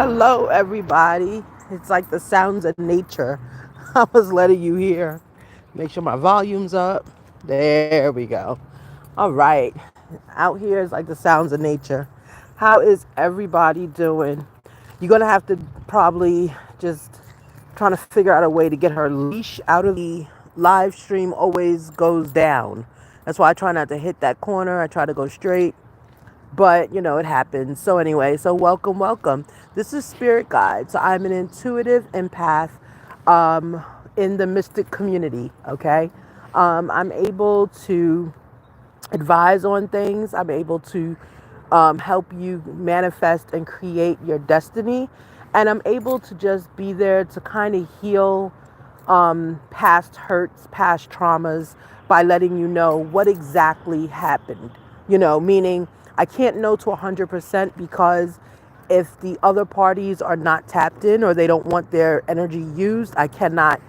Hello, everybody. It's like the sounds of nature. I was letting you hear. Make sure my volume's up. There we go. All right. Out here is like the sounds of nature. How is everybody doing? You're going to have to probably just trying to figure out a way to get her leash out of the live stream always goes down. That's why I try not to hit that corner. I try to go straight, but it happens. So anyway, so welcome. This is Spirit Guide. So I'm an intuitive empath in the mystic community. Okay, I'm able to advise on things. I'm able to help you manifest and create your destiny, and I'm able to just be there to kind of heal past hurts, past traumas by letting you know what exactly happened. Meaning I can't know to 100% because if the other parties are not tapped in or they don't want their energy used, I cannot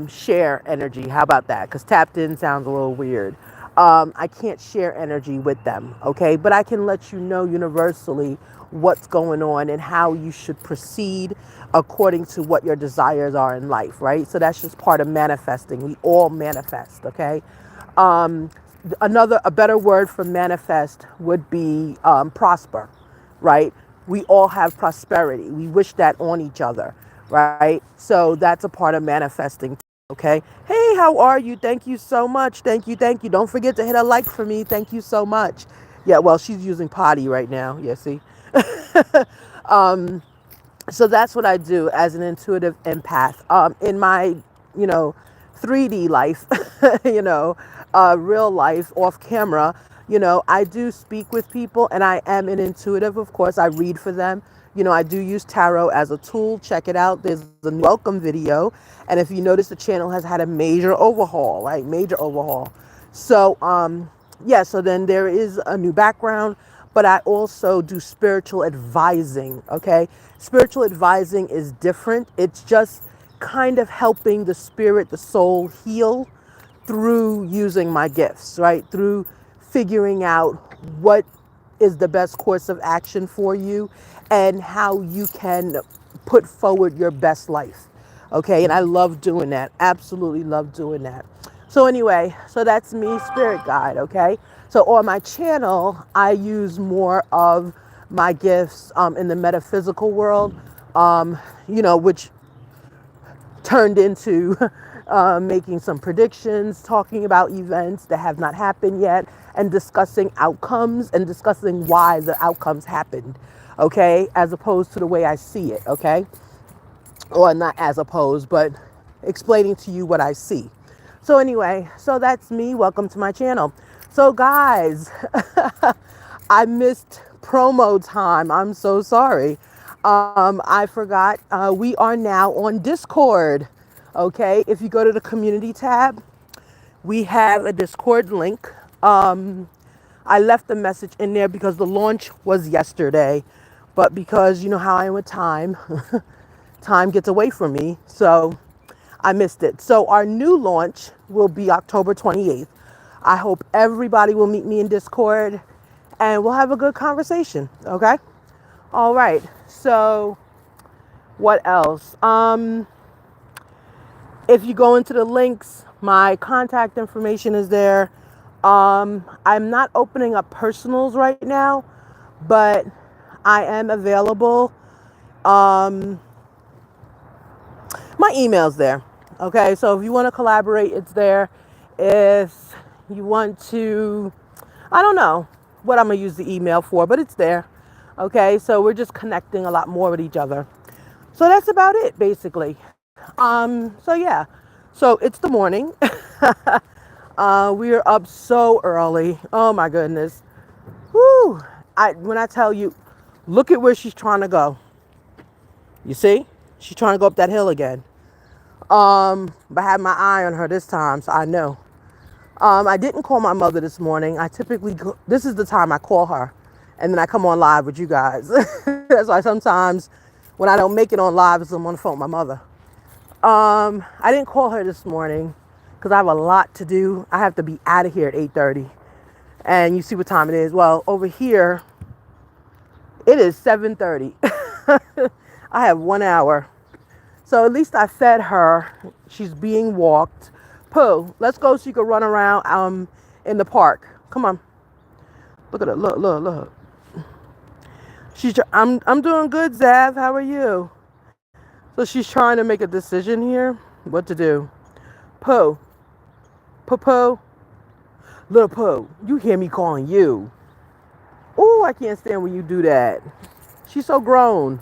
share energy. How about that? Because tapped in sounds a little weird. I can't share energy with them, okay? But I can let you know universally what's going on and how you should proceed according to what your desires are in life, right? So that's just part of manifesting. We all manifest, okay? Um, a better word for manifest would be prosper, right? We all have prosperity. We wish that on each other, right? So that's a part of manifesting. Okay. Hey, how are you? Thank you so much. Thank you. Don't forget to hit a like for me. Thank you so much. Yeah, well, she's using potty right now. Yeah, see? um, so that's what I do as an intuitive empath. In my, you know, 3D life, real life off camera, I do speak with people and I am an intuitive. Of course, I read for them. I do use tarot as a tool. Check it out. There's a new welcome video. And if you notice, the channel has had a major overhaul, right? Major overhaul. So, yeah, so then there is a new background, but I also do spiritual advising, okay? Spiritual advising is different. It's just kind of helping the spirit, the soul heal through using my gifts, right? Through figuring out what is the best course of action for you and how you can put forward your best life. Okay, and I love doing that. Absolutely love doing that. So anyway, so that's me, Spirit Guide. Okay, so on my channel, I use more of my gifts in the metaphysical world, which turned into making some predictions, talking about events that have not happened yet, and discussing outcomes and discussing why the outcomes happened, okay, as opposed to the way I see it, okay, or not as opposed, but explaining to you what I see. So anyway, so that's me. Welcome to my channel. So guys, I missed promo time. I'm so sorry. I forgot. We are now on Discord. Okay, if you go to the community tab, we have a Discord link. I left the message in there because the launch was yesterday, but because you know how I am with time, time gets away from me, so I missed it. So our new launch will be October 28th. I hope everybody will meet me in Discord and we'll have a good conversation, okay? All right. So what else? If you go into the links, my contact information is there. I'm not opening up personals right now, but I am available. My email's there. Okay, so if you want to collaborate, it's there. If you want to, I don't know what I'm going to use the email for, but it's there. Okay, so we're just connecting a lot more with each other. So that's about it, basically. So yeah, so it's the morning. We are up so early. Oh my goodness. Whoo. When I tell you, look at where she's trying to go. You see? She's trying to go up that hill again. But I had my eye on her this time, so I know. I didn't call my mother this morning. This is the time I call her, and then I come on live with you guys. That's why sometimes when I don't make it on live, I'm on the phone with my mother. I didn't call her this morning because I have a lot to do. I have to be out of here at 8:30, and you see what time it is. Well, over here, it is 7:30. I have 1 hour. So at least I fed her. She's being walked. Pooh, let's go so you can run around in the park. Come on. Look at her. Look, look, look. I'm doing good, Zav. How are you? So she's trying to make a decision here. What to do? Pooh. Pooh, Pooh. Little Pooh, you hear me calling you. Oh, I can't stand when you do that. She's so grown.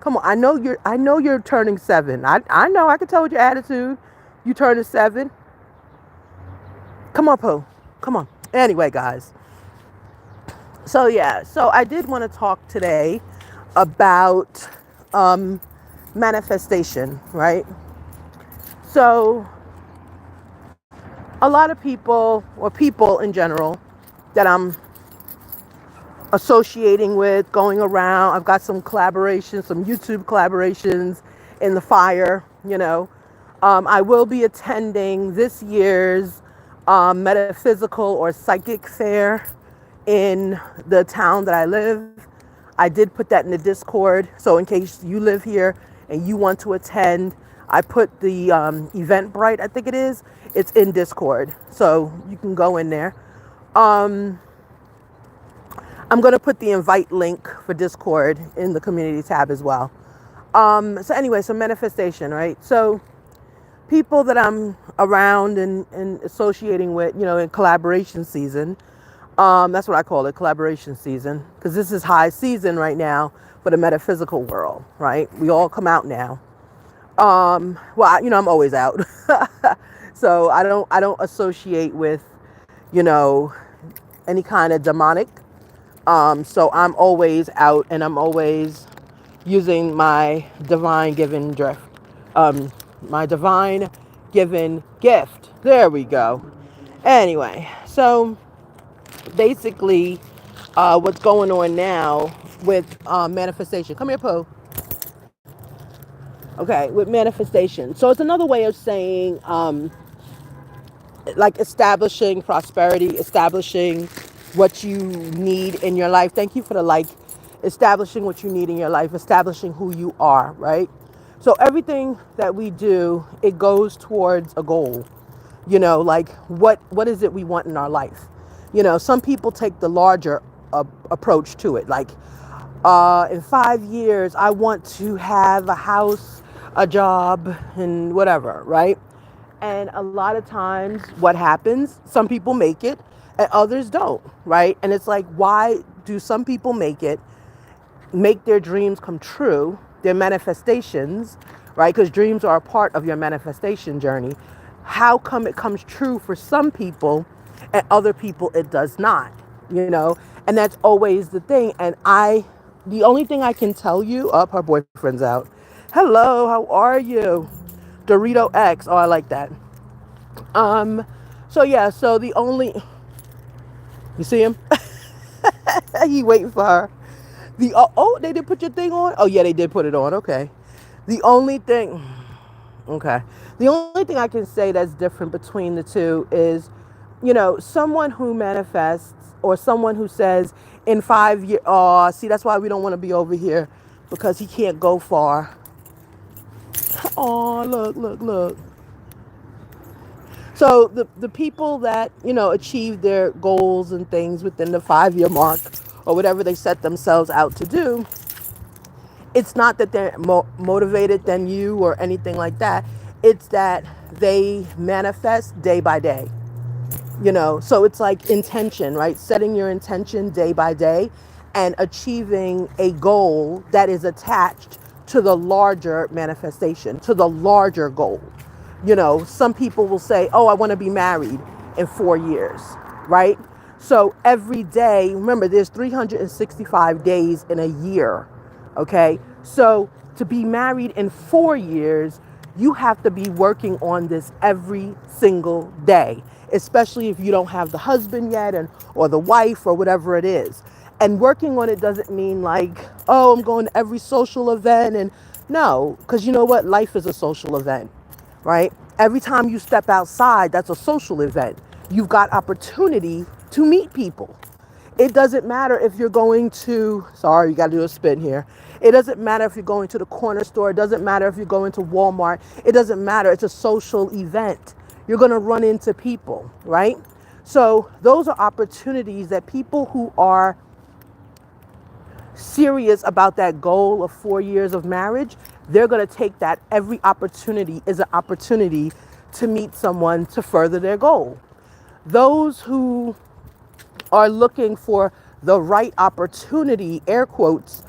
Come on, I know you're turning 7. I know, I can tell with your attitude. You turning 7. Come on, Pooh. Come on. Anyway, guys. So yeah, so I did want to talk today about manifestation, right? So a lot of people, or people in general, that I'm associating with, going around. I've got some collaborations, some YouTube collaborations in the fire, you know. I will be attending this year's metaphysical or psychic fair in the town that I live. I did put that in the Discord. So in case you live here and you want to attend, I put the Eventbrite, I think it is. It's in Discord. So you can go in there. I'm going to put the invite link for Discord in the community tab as well. So anyway, so manifestation, right? So people that I'm around and associating with, you know, in collaboration season, that's what I call it, collaboration season, because this is high season right now for the metaphysical world, right? We all come out now. Well, you know, I'm always out. So I don't associate with, you know, any kind of demonic. So I'm always out and I'm always using my divine given drift, my divine given gift. There we go. Anyway, so basically, what's going on now with manifestation. Come here, Poe. Okay, with manifestation. So it's another way of saying, like establishing prosperity, establishing what you need in your life. Thank you for the like. Establishing what you need in your life, establishing who you are, right? So everything that we do, it goes towards a goal. You know, like what is it we want in our life? You know, some people take the larger approach to it. Like, in 5 years, I want to have a house, a job, and whatever, right? And a lot of times what happens, some people make it and others don't, right? And it's like, why do some people make it, make their dreams come true, their manifestations, right? Because dreams are a part of your manifestation journey. How come it comes true for some people and other people it does not, you know? And that's always the thing. And the only thing I can tell you, her boyfriend's out. Hello, how are you? Dorito X. Oh, I like that. So yeah, so the only, you see him? He waiting for her. They did put your thing on? Oh yeah, they did put it on. Okay. The only thing, okay. The only thing I can say that's different between the two is, you know, someone who manifests or someone who says in 5 years, oh, see, that's why we don't want to be over here because he can't go far. Oh, look, look, look. So the people that, you know, achieve their goals and things within the 5 year mark or whatever they set themselves out to do, it's not that they're motivated than you or anything like that. It's that they manifest day by day, you know. So it's like intention, right? Setting your intention day by day and achieving a goal that is attached to the larger manifestation, to the larger goal. You know, some people will say, oh, I want to be married in 4 years, right? So every day, remember, there's 365 days in a year, okay? So to be married in 4 years, you have to be working on this every single day, especially if you don't have the husband yet or the wife or whatever it is. And working on it doesn't mean like, oh, I'm going to every social event. And no, because you know what? Life is a social event, right? Every time you step outside, that's a social event. You've got opportunity to meet people. It doesn't matter if you're going to, sorry, you got to do a spin here. It doesn't matter if you're going to the corner store. It doesn't matter if you're going to Walmart. It doesn't matter. It's a social event. You're going to run into people, right? So those are opportunities that people who are serious about that goal of 4 years of marriage, they're going to take that. Every opportunity is an opportunity to meet someone to further their goal. Those who are looking for the right opportunity, air quotes,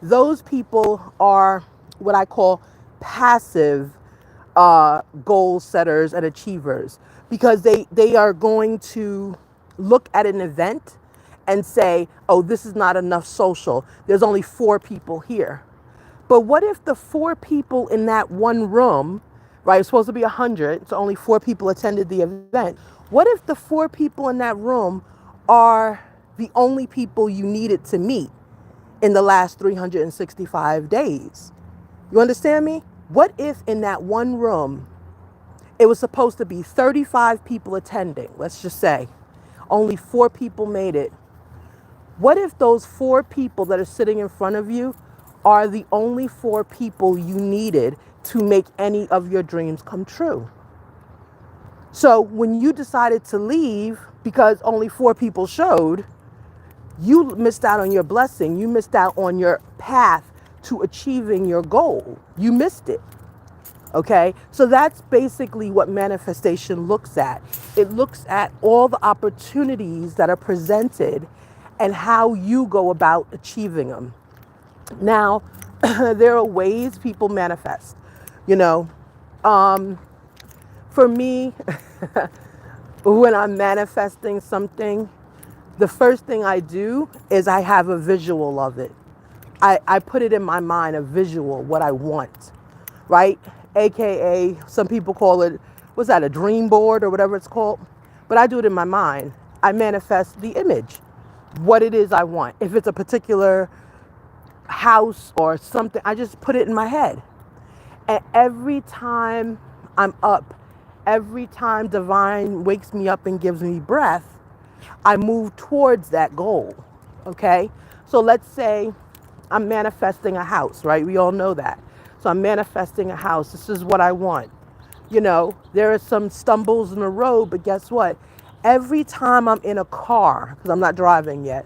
those people are what I call passive goal setters and achievers, because they are going to look at an event and say, oh, this is not enough social. There's only 4 people here. But what if the 4 people in that one room, right, it's supposed to be 100, so only 4 people attended the event. What if the 4 people in that room are the only people you needed to meet in the last 365 days? You understand me? What if in that one room, it was supposed to be 35 people attending, let's just say, only 4 people made it. What if those 4 people that are sitting in front of you are the only 4 people you needed to make any of your dreams come true? So when you decided to leave because only 4 people showed, you missed out on your blessing. You missed out on your path to achieving your goal. You missed it. Okay? So that's basically what manifestation looks at. It looks at all the opportunities that are presented and how you go about achieving them. Now, there are ways people manifest. For me, when I'm manifesting something, the first thing I do is I have a visual of it. I put it in my mind, a visual, what I want, right? AKA, some people call it, what's that, a dream board or whatever it's called? But I do it in my mind. I manifest the image, what it is I want. If it's a particular house or something, I just put it in my head. And every time I'm up, every time divine wakes me up and gives me breath, I move towards that goal. Okay? So let's say I'm manifesting a house, right? We all know that. So I'm manifesting a house. This is what I want. There are some stumbles in the road, but guess what? Every time I'm in a car, because I'm not driving yet,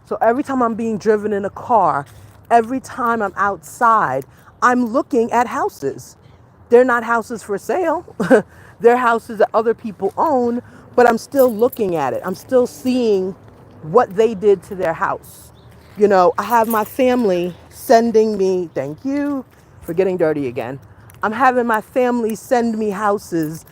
so every time I'm being driven in a car, every time I'm outside, I'm looking at houses. They're not houses for sale. They're houses that other people own, but I'm still looking at it. I'm still seeing what they did to their house. I have my family sending me, thank you for getting dirty again. I'm having my family send me houses,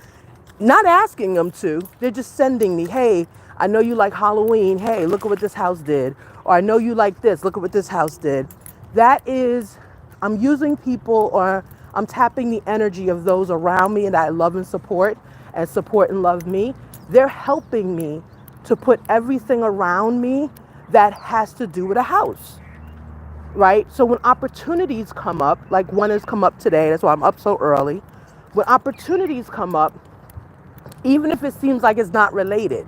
not asking them to. They're just sending me, hey, I know you like Halloween. Hey, look at what this house did. Or I know you like this. Look at what this house did. That is, I'm using people, or I'm tapping the energy of those around me and that I love and support and love me. They're helping me to put everything around me that has to do with a house, right? So when opportunities come up, like one has come up today, that's why I'm up so early. When opportunities come up, even if it seems like it's not related,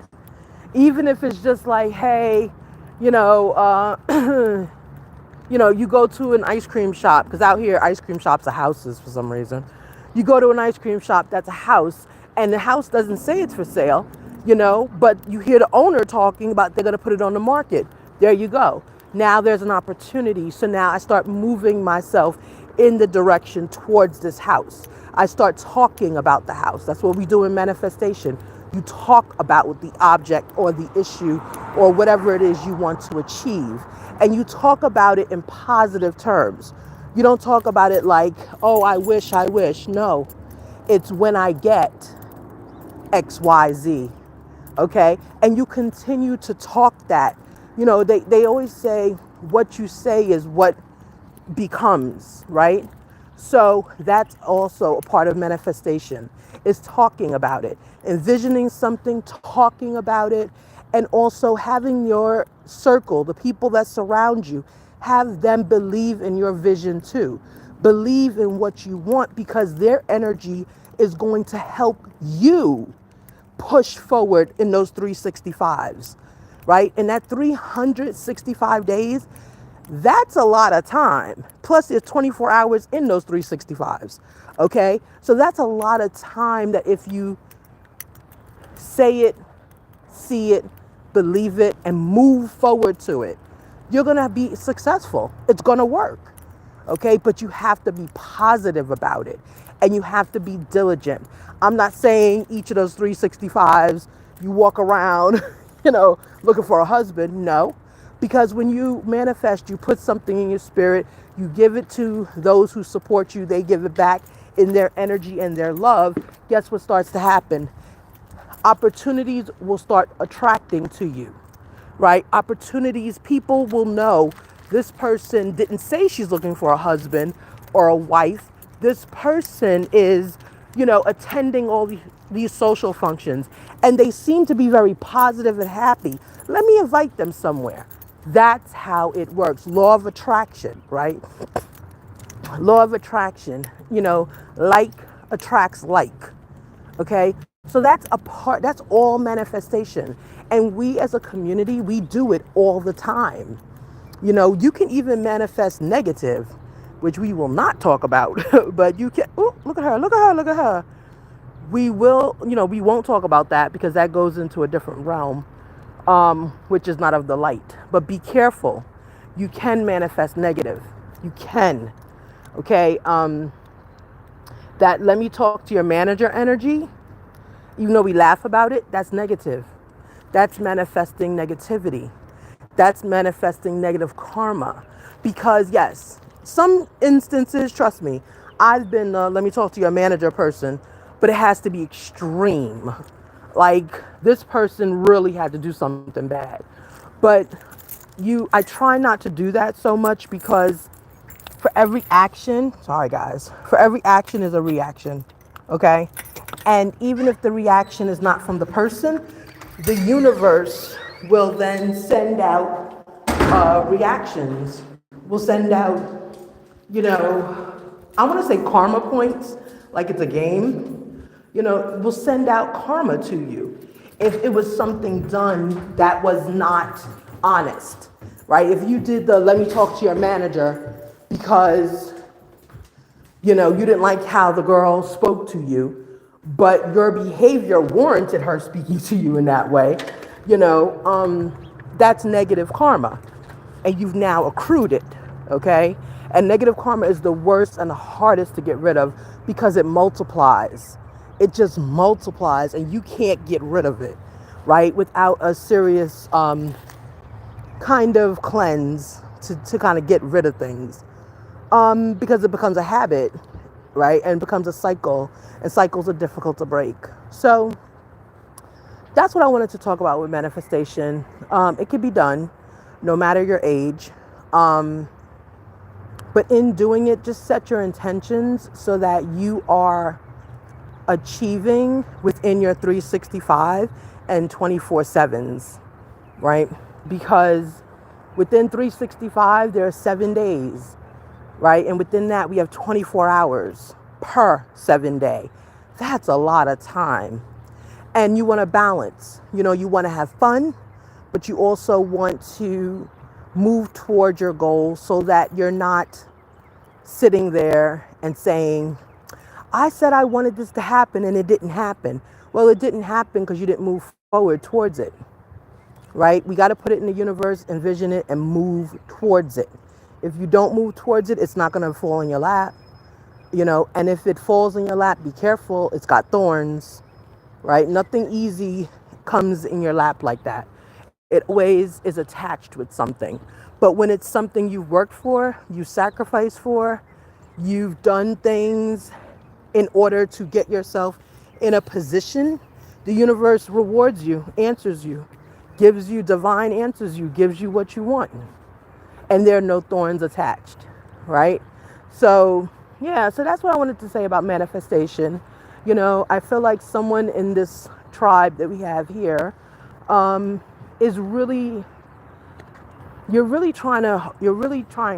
even if it's just like, hey, you know, you go to an ice cream shop, because out here ice cream shops are houses for some reason. You go to an ice cream shop that's a house, and the house doesn't say it's for sale, but you hear the owner talking about they're going to put it on the market. There you go. Now there's an opportunity. So now I start moving myself in the direction towards this house. I start talking about the house. That's what we do in manifestation. You talk about the object or the issue or whatever it is you want to achieve. And you talk about it in positive terms. You don't talk about it like, oh, I wish. No, it's when I get X, Y, Z. Okay. And you continue to talk that. They always say what you say is what becomes, right? So that's also a part of manifestation, is talking about it, envisioning something, talking about it, and also having your circle, the people that surround you, have them believe in your vision too. Believe in what you want, because their energy is going to help you push forward in those 365s. right? And that 365 days, that's a lot of time. Plus, there's 24 hours in those 365s. Okay? So that's a lot of time that if you say it, see it, believe it, and move forward to it, you're going to be successful. It's going to work. Okay? But you have to be positive about it and you have to be diligent. I'm not saying each of those 365s you walk around, looking for a husband. No. Because when you manifest, you put something in your spirit, you give it to those who support you, they give it back in their energy and their love. Guess what starts to happen? Opportunities will start attracting to you, right? Opportunities, people will know this person didn't say she's looking for a husband or a wife. This person is, attending all these social functions and they seem to be very positive and happy. Let me invite them somewhere. That's how it works. Law of attraction, right? Law of attraction, like attracts like. Okay? So that's all manifestation. And we as a community, we do it all the time. You can even manifest negative, which we will not talk about, but you can, oh, look at her, look at her, look at her. We will, we won't talk about that because that goes into a different realm, which is not of the light. But be careful. You can manifest negative. You can. Okay? That let me talk to your manager energy, even though we laugh about it, that's negative. That's manifesting negativity. That's manifesting negative karma. Because yes, some instances, trust me, I've been, let me talk to your manager person, but it has to be extreme. Like this person really had to do something bad. But I try not to do that so much because for every action, sorry guys, for every action is a reaction. Okay? And even if the reaction is not from the person, the universe will then send out reactions. Will send out, I want to say karma points, like it's a game. Will send out karma to you if it was something done that was not honest, right? If you did let me talk to your manager because, you didn't like how the girl spoke to you, but your behavior warranted her speaking to you in that way, that's negative karma. And you've now accrued it, okay? And negative karma is the worst and the hardest to get rid of because it multiplies. It just multiplies and you can't get rid of it, right? Without a serious kind of cleanse to kind of get rid of things. Because it becomes a habit, right? And becomes a cycle. And cycles are difficult to break. So that's what I wanted to talk about with manifestation. It can be done no matter your age. But in doing it, just set your intentions so that you are achieving within your 365 and 24/7s, right? Because within 365, there are 7 days, right? And within that, we have 24 hours per 7 day. That's a lot of time. And you want to balance. You want to have fun, but you also want to move towards your goal so that you're not sitting there and saying, I said I wanted this to happen and it didn't happen. Well, it didn't happen because you didn't move forward towards it, right? We got to put it in the universe, envision it, and move towards it. If you don't move towards it, it's not going to fall in your lap, and if it falls in your lap, be careful. It's got thorns, right? Nothing easy comes in your lap like that. It always is attached with something. But when it's something you've worked for, you sacrificed for, you've done things in order to get yourself in a position, the universe rewards you, answers you, gives you divine answers you, gives you what you want. And there are no thorns attached, right? So, yeah, so that's what I wanted to say about manifestation. I feel like someone in this tribe that we have here is really, you're really trying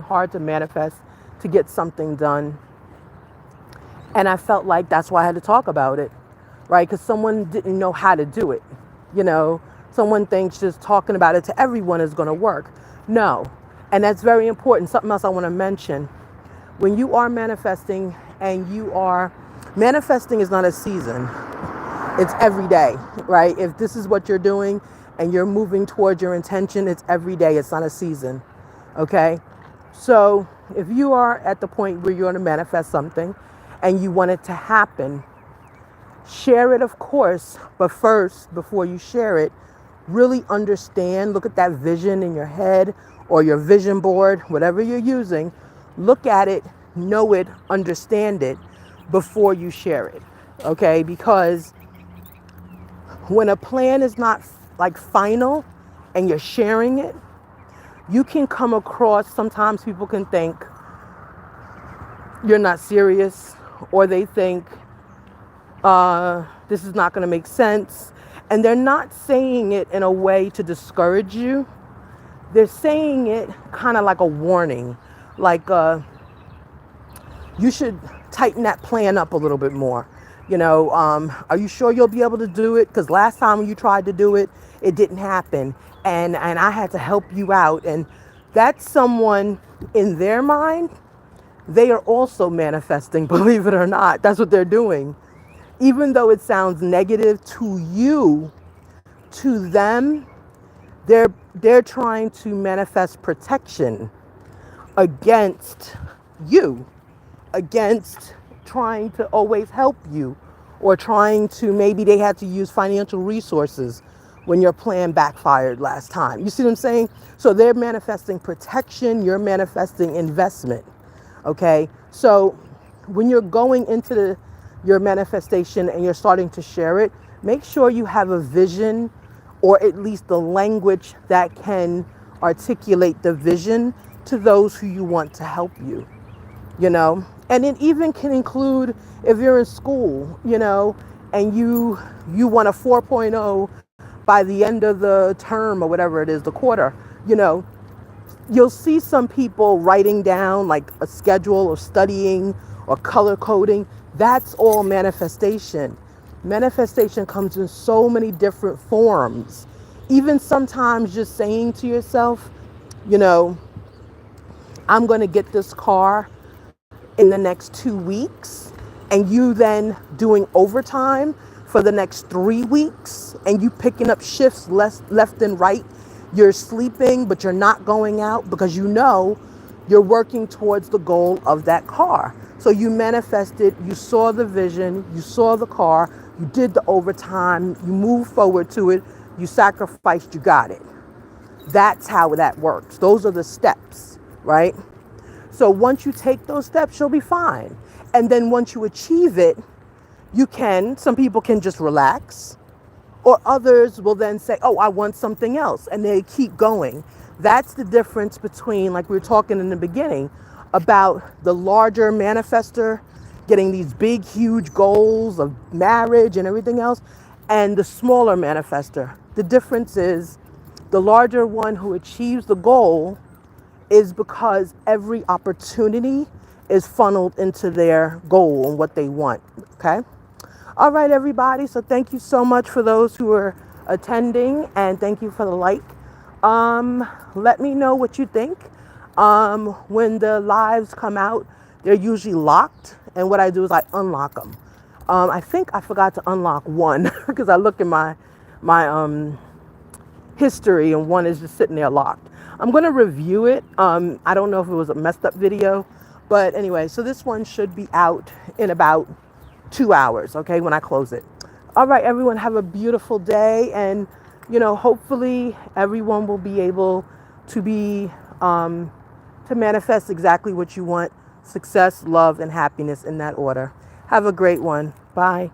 hard to manifest to get something done. And I felt like that's why I had to talk about it, right? Because someone didn't know how to do it, Someone thinks just talking about it to everyone is going to work. No. And that's very important. Something else I want to mention. When you are manifesting and you are manifesting is not a season. It's every day, right? If this is what you're doing and you're moving towards your intention, it's every day. It's not a season. Okay? So if you are at the point where you're going to manifest something and you want it to happen, share it, of course, but first, before you share it, really understand, look at that vision in your head or your vision board, whatever you're using, look at it, know it, understand it before you share it, okay? Because when a plan is not like final and you're sharing it, you can come across, sometimes people can think you're not serious, or they think this is not going to make sense. And they're not saying it in a way to discourage you. They're saying it kind of like a warning, like you should tighten that plan up a little bit more. Are you sure you'll be able to do it? Because last time when you tried to do it, it didn't happen. And I had to help you out. And that's someone in their mind, they are also manifesting, believe it or not. That's what they're doing. Even though it sounds negative to you, to them, they're trying to manifest protection against you, against trying to always help you, or trying to, maybe they had to use financial resources when your plan backfired last time. You see what I'm saying? So they're manifesting protection, you're manifesting investment. Okay? So when you're going into your manifestation and you're starting to share it, make sure you have a vision, or at least the language that can articulate the vision to those who you want to help you, And it even can include if you're in school, and you want a 4.0 by the end of the term or whatever it is, the quarter, you'll see some people writing down like a schedule of studying or color coding. That's all manifestation. Manifestation comes in so many different forms. Even sometimes just saying to yourself, I'm going to get this car in the next 2 weeks, and you then doing overtime for the next 3 weeks, and you picking up shifts left and right. You're sleeping, but you're not going out because you're working towards the goal of that car. So you manifested, you saw the vision, you saw the car, you did the overtime, you moved forward to it, you sacrificed, you got it. That's how that works. Those are the steps, right? So once you take those steps, you'll be fine. And then once you achieve it, some people can just relax, or others will then say, oh, I want something else. And they keep going. That's the difference between, like we were talking in the beginning, about the larger manifester getting these big, huge goals of marriage and everything else, and the smaller manifester. The difference is the larger one who achieves the goal is because every opportunity is funneled into their goal and what they want. Okay? All right, everybody. So thank you so much for those who are attending, and thank you for the like. Let me know what you think. When the lives come out, they're usually locked, and what I do is I unlock them. I think I forgot to unlock one because I look in my history, and one is just sitting there locked. I'm going to review it. I don't know if it was a messed up video, but anyway, so this one should be out in about 2 hours, okay, when I close it. All right, everyone, have a beautiful day, and hopefully everyone will be able to to manifest exactly what you want: success, love, and happiness, in that order. Have a great one. Bye.